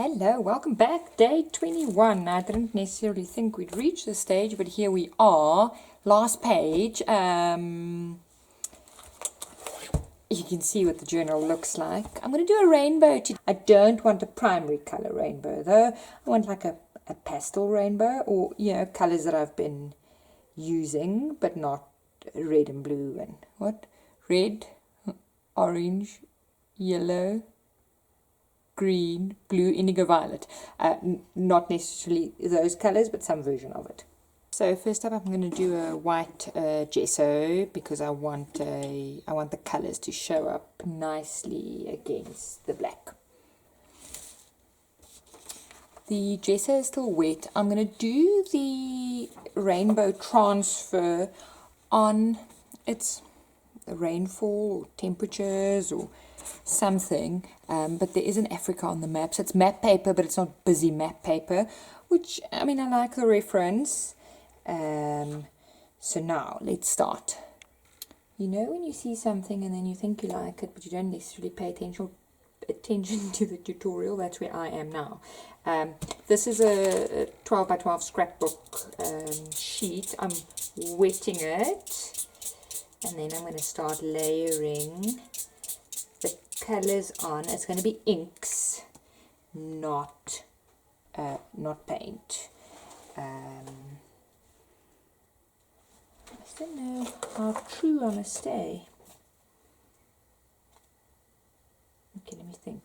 Hello, welcome back. Day 21. I didn't necessarily think we'd reach this stage, but here we are. Last page. You can see what the journal looks like. I'm going to do a rainbow today. I don't want a primary color rainbow though. I want like a pastel rainbow, or colors that I've been using, but not red and blue and what? Red, orange, yellow, green, blue, indigo, violet. Not necessarily those colors, but some version of it. So first up, I'm going to do a white gesso because I want the colors to show up nicely against the black. The gesso is still wet. I'm going to do the rainbow transfer on its rainfall or temperatures or something, but there is an Africa on the map, so it's map paper, but it's not busy map paper, which, I mean, I like the reference. So now let's start. You know when you see something and then you think you like it, but you don't necessarily pay attention to the tutorial? That's where I am now. This is a 12 by 12 scrapbook sheet. I'm wetting it, and then I'm going to start layering the colors on. It's going to be inks, not paint. I don't know how true I must stay. Okay, let me think.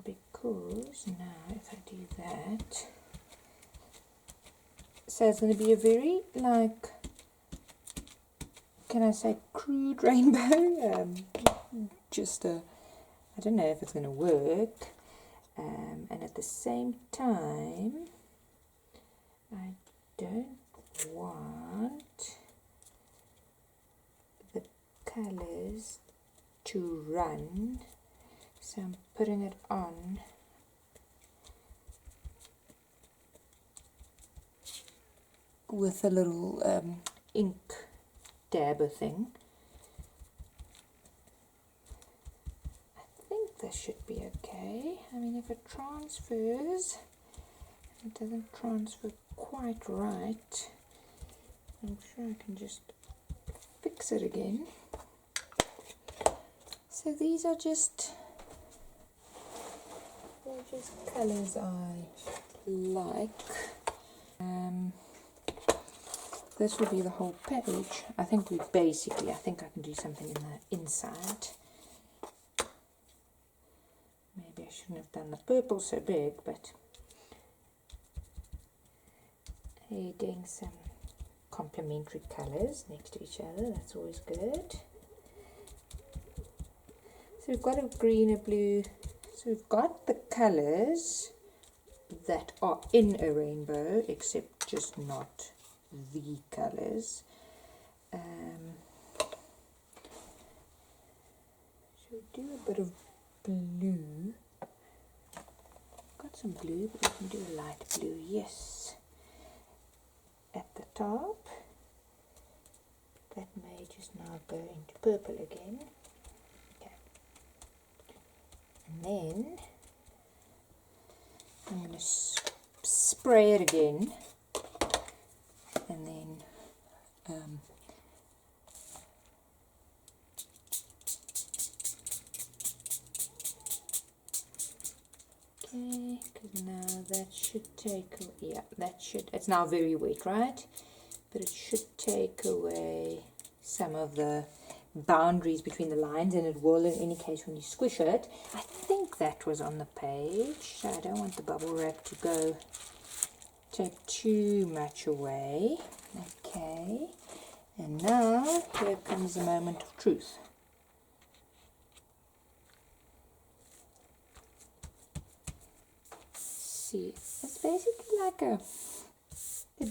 Because now if I do that, so it's going to be a very, like, can I say crude rainbow? Just I don't know if it's going to work. And at the same time, I don't want the colors to run, so I'm putting it on with a little ink dabber thing. I think this should be okay. I mean, if it transfers, it doesn't transfer quite right, I'm sure I can just fix it again. So these are just colors I like. This will be the whole page. I think I think I can do something in the inside. Maybe I shouldn't have done the purple so big, but doing some complementary colors next to each other, that's always good. So we've got a green, a blue, so we've got the colors that are in a rainbow, except just not the colors. Should we do a bit of blue? Got some blue, but we can do a light blue, yes. At the top, that may just now go into purple again. Okay, and then I'm going to spray it again, and then okay, because now that should take, it's now very wet, right? But it should take away some of the boundaries between the lines, and it will in any case when you squish it. I think that was on the page, so I don't want the bubble wrap to take too much away. Okay, and now here comes the moment of truth. See, it's basically like a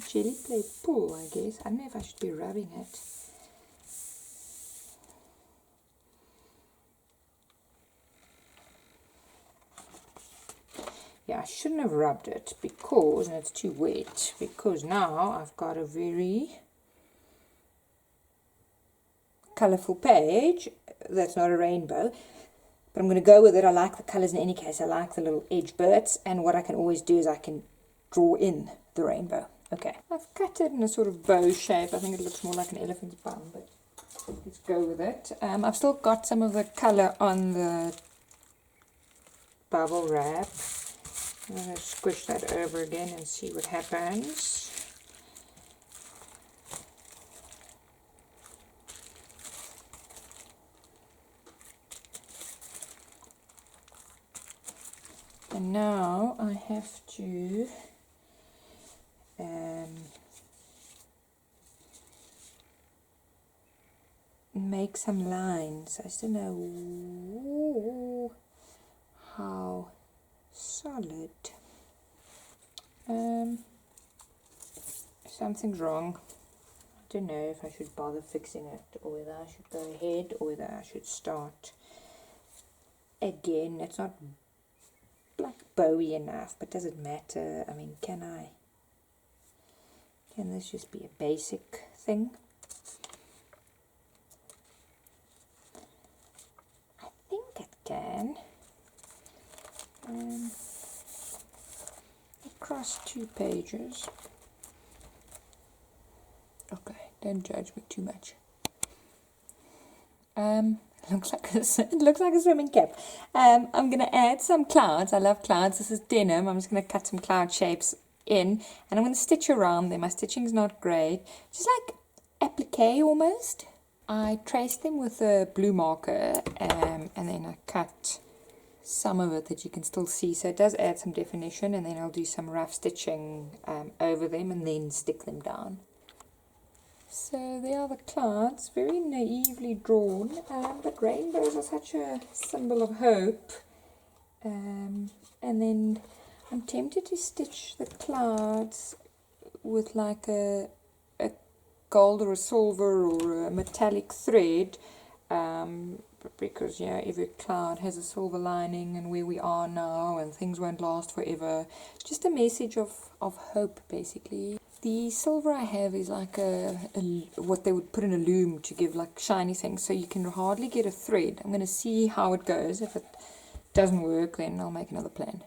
jelly plate pull, I guess. I don't know if I should be rubbing it. Yeah, I shouldn't have rubbed it because, and it's too wet, because now I've got a very colourful page that's not a rainbow. But I'm going to go with it. I like the colours in any case. I like the little edge birds. And what I can always do is I can draw in the rainbow. Okay, I've cut it in a sort of bow shape. I think it looks more like an elephant's bum, but let's go with it. I've still got some of the colour on the bubble wrap. I'm going to squish that over again and see what happens. And now I have to make some lines. I just don't know how solid. Something's wrong. I don't know if I should bother fixing it, or whether I should go ahead, or whether I should start again. It's not like bowy enough, but does it matter? I mean, can this just be a basic thing? I think it can. Across 2 pages. Okay, don't judge me too much. It looks like a swimming cap. I'm going to add some clouds. I love clouds. This is denim. I'm just going to cut some cloud shapes in, and I'm going to stitch around them. My stitching is not great. Just like applique almost. I traced them with a blue marker, and then I cut some of it that you can still see. So it does add some definition, and then I'll do some rough stitching over them and then stick them down. So there are the clouds, very naively drawn, but rainbows are such a symbol of hope. And then I'm tempted to stitch the clouds with like a gold or a silver or a metallic thread, because, you know, every cloud has a silver lining, and where we are now, and things won't last forever. Just a message of hope, basically. The silver I have is like what they would put in a loom to give like shiny things, so you can hardly get a thread. I'm going to see how it goes. If it doesn't work, then I'll make another plan.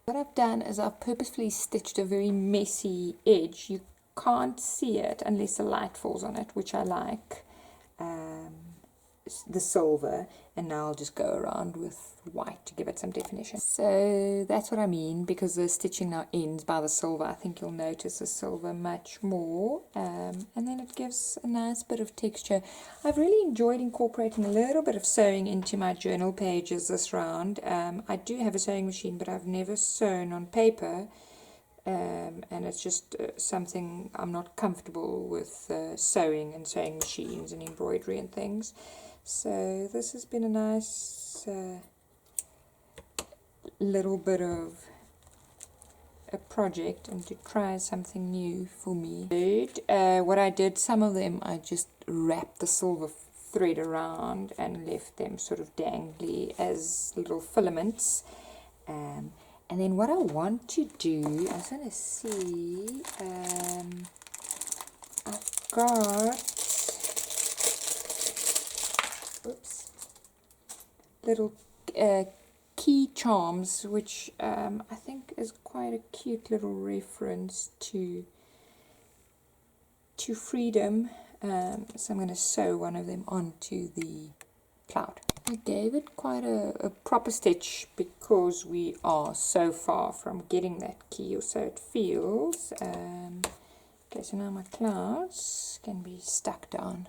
What I've done is I've purposefully stitched a very messy edge. You can't see it unless the light falls on it, which I like. The silver, and now I'll just go around with white to give it some definition. So that's what I mean, because the stitching now ends by the silver. I think you'll notice the silver much more, and then it gives a nice bit of texture. I've really enjoyed incorporating a little bit of sewing into my journal pages this round. I do have a sewing machine, but I've never sewn on paper, and it's just something I'm not comfortable with, sewing and sewing machines and embroidery and things. So this has been a nice little bit of a project, and to try something new for me. What I did, some of them I just wrapped the silver thread around and left them sort of dangly as little filaments. And then what I want to do, I just want to see, I've got little key charms, which I think is quite a cute little reference to freedom. So I'm going to sew one of them onto the cloud. I gave it quite a proper stitch because we are so far from getting that key, or so it feels. Okay, so now my clouds can be stuck down.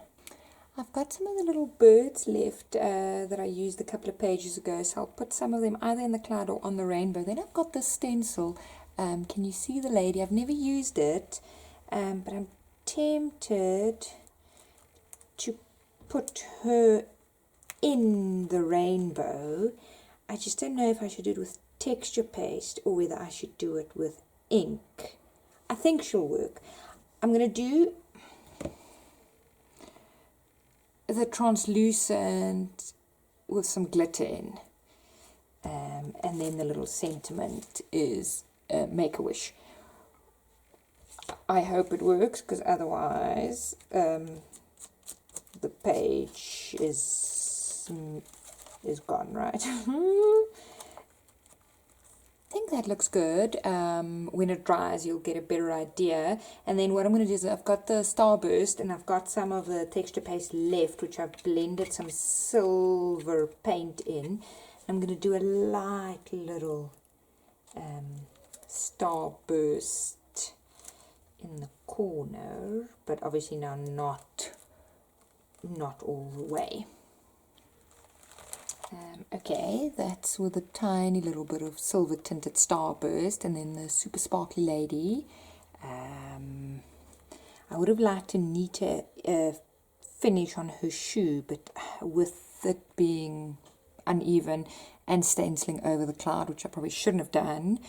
I've got some of the little birds left that I used a couple of pages ago, so I'll put some of them either in the cloud or on the rainbow. Then I've got this stencil. Can you see the lady? I've never used it, but I'm tempted to put her in the rainbow. I just don't know if I should do it with texture paste or whether I should do it with ink. I think she'll work. I'm going to do the translucent with some glitter in, and then the little sentiment is Make-A-Wish. I hope it works, because otherwise the page is is gone, right? I think that looks good. When it dries, you'll get a better idea. And then what I'm going to do is I've got the Starburst and I've got some of the texture paste left, which I've blended some silver paint in. I'm going to do a light little Starburst in the corner, but obviously now not all the way. Okay, that's with a tiny little bit of silver tinted Starburst, and then the super sparkly lady. I would have liked a neater finish on her shoe, but with it being uneven and stenciling over the cloud, which I probably shouldn't have done,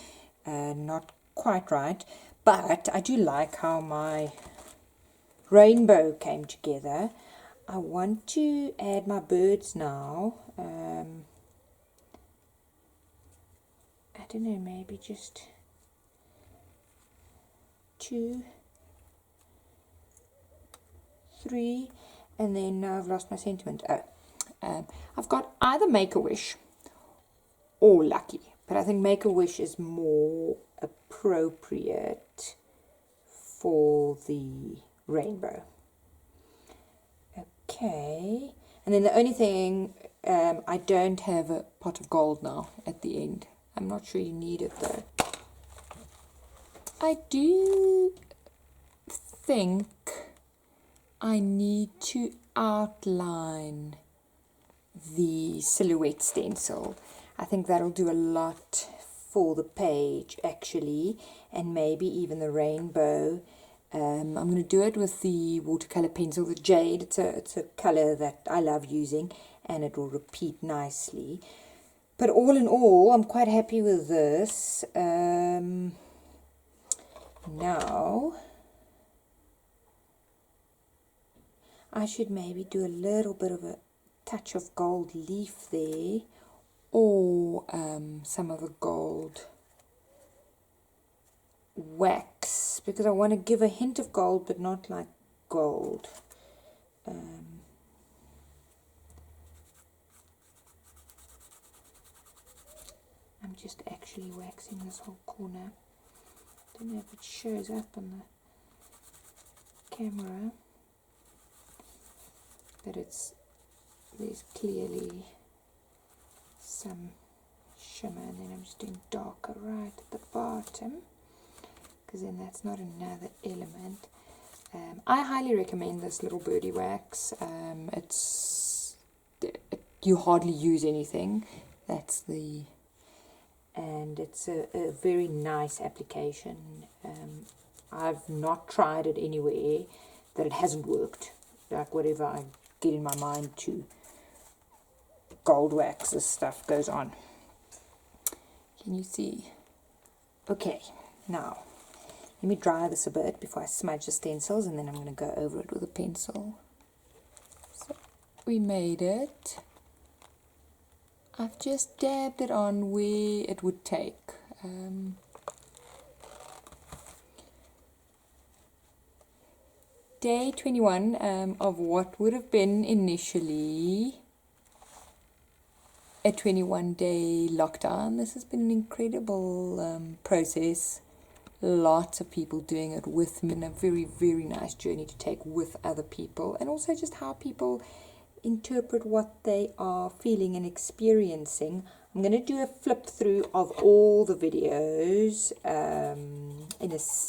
not quite right. But I do like how my rainbow came together. I want to add my birds now. I don't know, maybe just 2, 3, and then now I've lost my sentiment. I've got either Make-A-Wish or Lucky, but I think Make-A-Wish is more appropriate for the rainbow. Okay, and then the only thing, I don't have a pot of gold now at the end. I'm not sure you need it though. I do think I need to outline the silhouette stencil. I think that'll do a lot for the page actually, and maybe even the rainbow. I'm going to do it with the watercolor pencil, the Jade. It's a color that I love using, and it will repeat nicely. But all in all, I'm quite happy with this. Now, I should maybe do a little bit of a touch of gold leaf there, or some of the gold wax, because I want to give a hint of gold but not like gold. I'm just actually waxing this whole corner. Don't know if it shows up on the camera, but there's clearly some shimmer, and then I'm just doing darker right at the bottom, because then that's not another element. I highly recommend this little birdie wax. You hardly use anything. And it's a very nice application. I've not tried it anywhere that it hasn't worked. Like whatever I get in my mind to gold wax, this stuff goes on. Can you see? Okay, now let me dry this a bit before I smudge the stencils, and then I'm going to go over it with a pencil. So we made it. I've just dabbed it on where it would take. Day 21 of what would have been initially a 21-day lockdown. This has been an incredible process. Lots of people doing it with me, and a very, very nice journey to take with other people, and also just how people interpret what they are feeling and experiencing. I'm going to do a flip through of all the videos,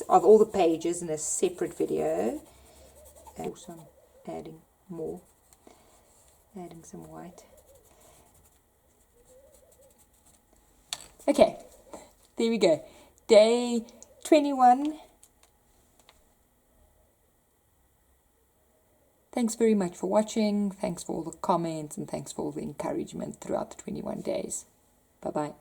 of all the pages in a separate video. Also, I'm adding some white. Okay, there we go. Day 21. Thanks very much for watching. Thanks for all the comments, and thanks for all the encouragement throughout the 21 days. Bye-bye.